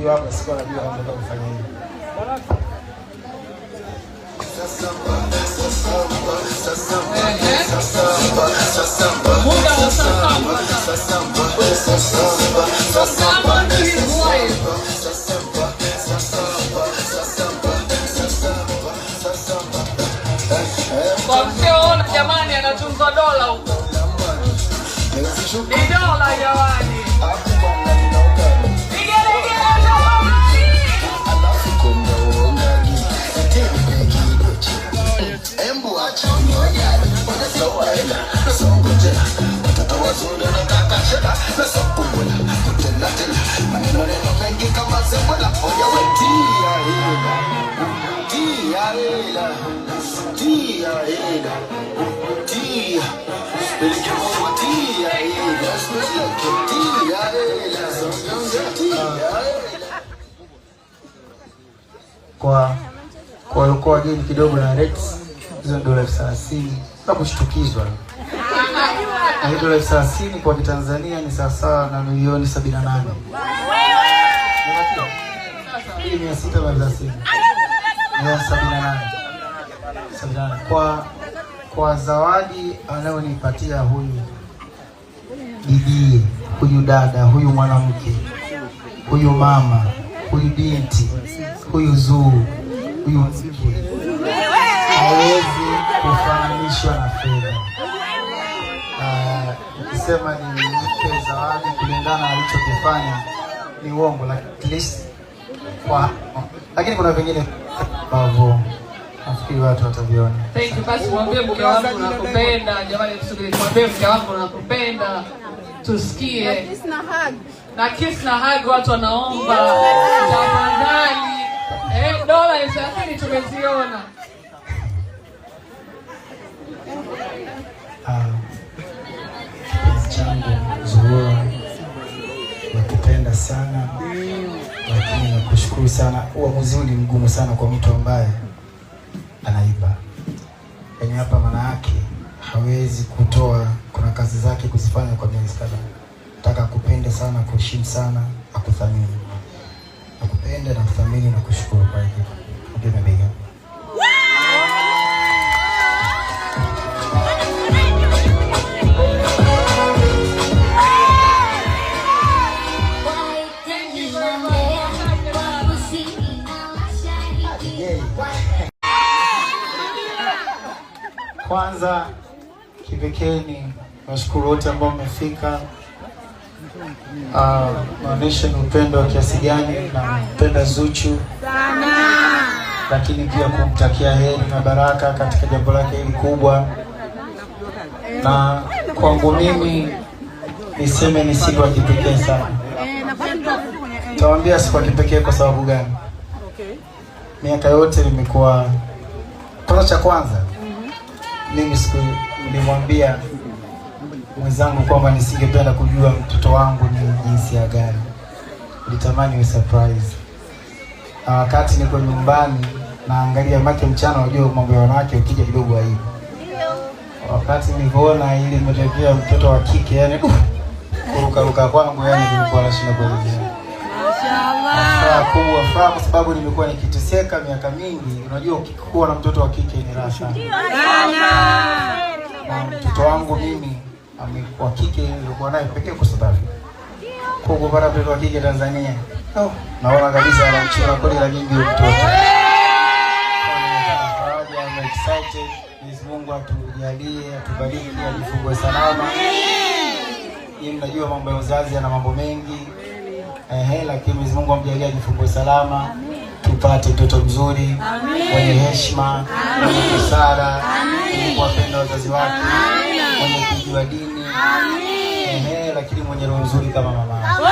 Hapa sikuwa najua nataka kufanya hivi. Kwa msio jamani anatunza dola huko. Ni dola jamani. Kwa wageni kidogo na Rex hizo dola 30 na kushtukizwa. Na dola 30 kwa Kitanzania ni sawa na milioni 78. Hii ni 630. Ni 78. Kwa zawadi anayonipatia huyu bibi, huyu dada, huyu mwanamke, huyu mama, huyu binti, huyu zuu, huyu mke hawezi kufananishwa na fedha. Ukisema ni mpe zawadi kulingana na alichokifanya ni uongo, lakini kuna vingine ambavyo nafikiri watu wataviona. Thank you. Basi mwambie mke wangu nakupenda. Jamani tusubiri mwambie mke wangu nakupenda. Tusikie. Na kiss na hug watu wanaomba. Tafadhali. Dola 30 tumeziona. Changu Zuhura, nakupenda sana, lakini nakushukuru sana. Uamuzi huu ni mgumu sana kwa mtu ambaye anaiba. Yaani hapa maana yake hawezi kutoa, kuna kazi zake kuzifanya kwa miezi kadhaa. Nataka kupende sana, kuheshimu sana, akuthamini. Nakupenda na kuthamini na kushukuru kwa hili. Ndio mabega. Kwanza kipekee ni washukuru wote ambao mmefika. Maonesha ni upendo wa kiasi gani na mpenda Zuchu sana, lakini pia kumtakia heri na baraka katika jambo lake hili kubwa. Na kwangu mimi niseme ni siku ya kipekee sana. Tawaambia siku ya kipekee kwa sababu gani? Miaka yote nimekuwa cha kwanza mimi siku nilimwambia mwenzangu kwamba nisingependa kujua mtoto wangu ni jinsia gani. Nilitamani iwe surprise. Na wakati niko nyumbani naangalia make mchana, unajua mambo ya wanawake ukija kidogo hivi. Wakati nilipoona ile imetokea mtoto wa kike, yani kuruka kwangu yani kulikuwa na shida kuelezea. Mashaallah. Furaha kwa sababu nimekuwa nikiteseka miaka mingi. Unajua ukikuwa na mtoto wa kike ni raha sana. Mtoto wangu mimi wa kike nilikuwa naye pekee kwa sababu kwa kupata mtoto wa kike Tanzania. Naona kabisa anamchora kweli la nyingi mtoto. I'm excited. Mwenyezi Mungu atujalie, atubariki, ajifungue salama. Yeye mnajua mambo ya uzazi yana mambo mengi. Lakini Mwenyezi Mungu amjalie ajifungue salama. Tupate mtoto mzuri, mwenye heshima, mwenye busara, mwenye kuwapenda wazazi wake, mwenye kujua dini, lakini mwenye roho nzuri kama mama yake.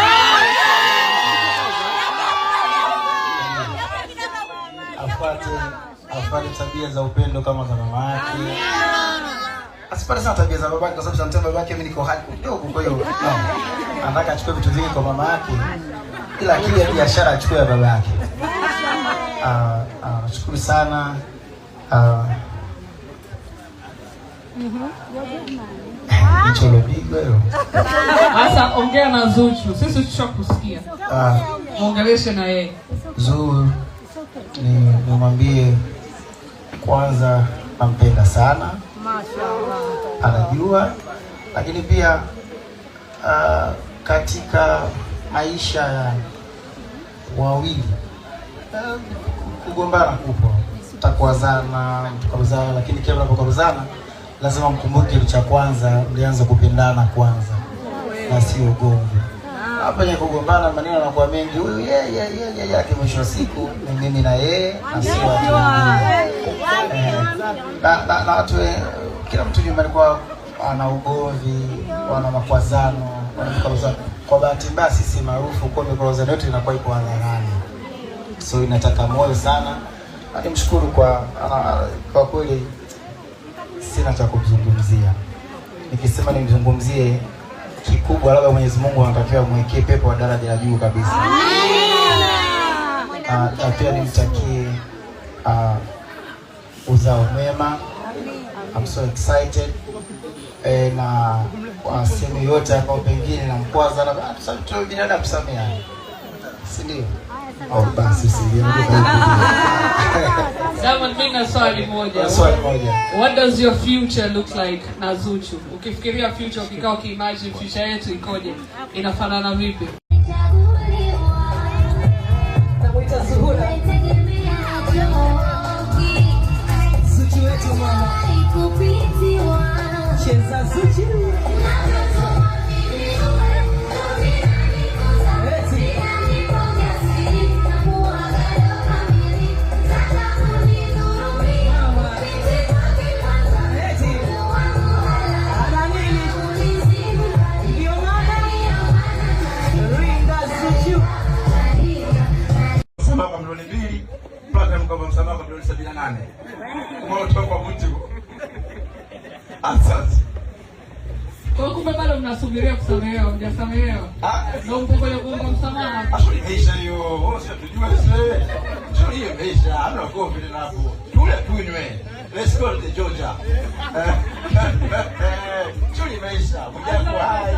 Afate tabia za upendo kama za mama yake. Asipate sana tabia za babake, kwa sababu sometimes babake mimi niko hali kidogo, kwa hiyo anataka achukue vitu vingi kwa mama yake, ila kile biashara achukue ya baba yake. Shukuru sana. Sasa ongea na Zuchu. Sisi tushakusikia. Muongeleshe na yeye. Zuu, nimwambie kwanza nampenda sana. Mashaallah. Anajua, lakini pia katika maisha ya wawili kugombana kupo, mtakwazana, mtakwaruzana, lakini kila mnapokwaruzana lazima mkumbuke kitu cha kwanza, mlianza kupendana kwanza na sio ugomvi. Hapa ni kugombana, maneno yanakuwa mengi, huyu yeye yake, mwisho wa siku ni mimi na yeye na sio watu na watu. Kila mtu nyumbani kwa ana ugomvi, wana makwazano, wana. Kwa bahati mbaya sisi maarufu kwa mikorozano yetu inakuwa iko hadharani, so inataka moyo sana. Nimshukuru kwa kweli, sina cha kumzungumzia. Nikisema nimzungumzie kikubwa, labda Mwenyezi Mungu anatakiwa mwekee pepo wa daraja la juu kabisa. Na pia nimtakie uzao mwema. I'm so excited. Na kwa sehemu yote hapo pengine na mkwaza na sababu binadamu kusamea, si ndio? Au basi si Diamond, mimi na swali moja. What does your future look like na Zuchu? Ukifikiria future, ukikaa ukiimagine future yetu ikoje, inafanana vipi? Namuita Zuhura. Zuchu wetu mama. Cheza Zuchu. Msamaha milioni 2, platinum kwa msamaha milioni 78. Kwa toka mtu. Asante. Kwa kumbe bado mnasubiria kusamehewa, mjasamehewa. Ndio mpo kwenye kuomba msamaha. Ashuri maisha hiyo, wao sio tujue sasa. Ashuri hiyo maisha, hana kofi tena hapo. Tule tunywe. Let's go to Georgia. Ashuri maisha, mjako hai.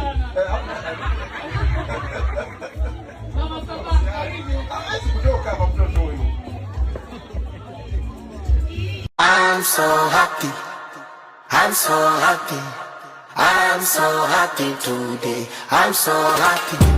Mama Sabah, karibu. Hawezi kutoka hapa mtoto huyu. I'm so happy. I'm so happy. I'm so happy today. I'm so happy.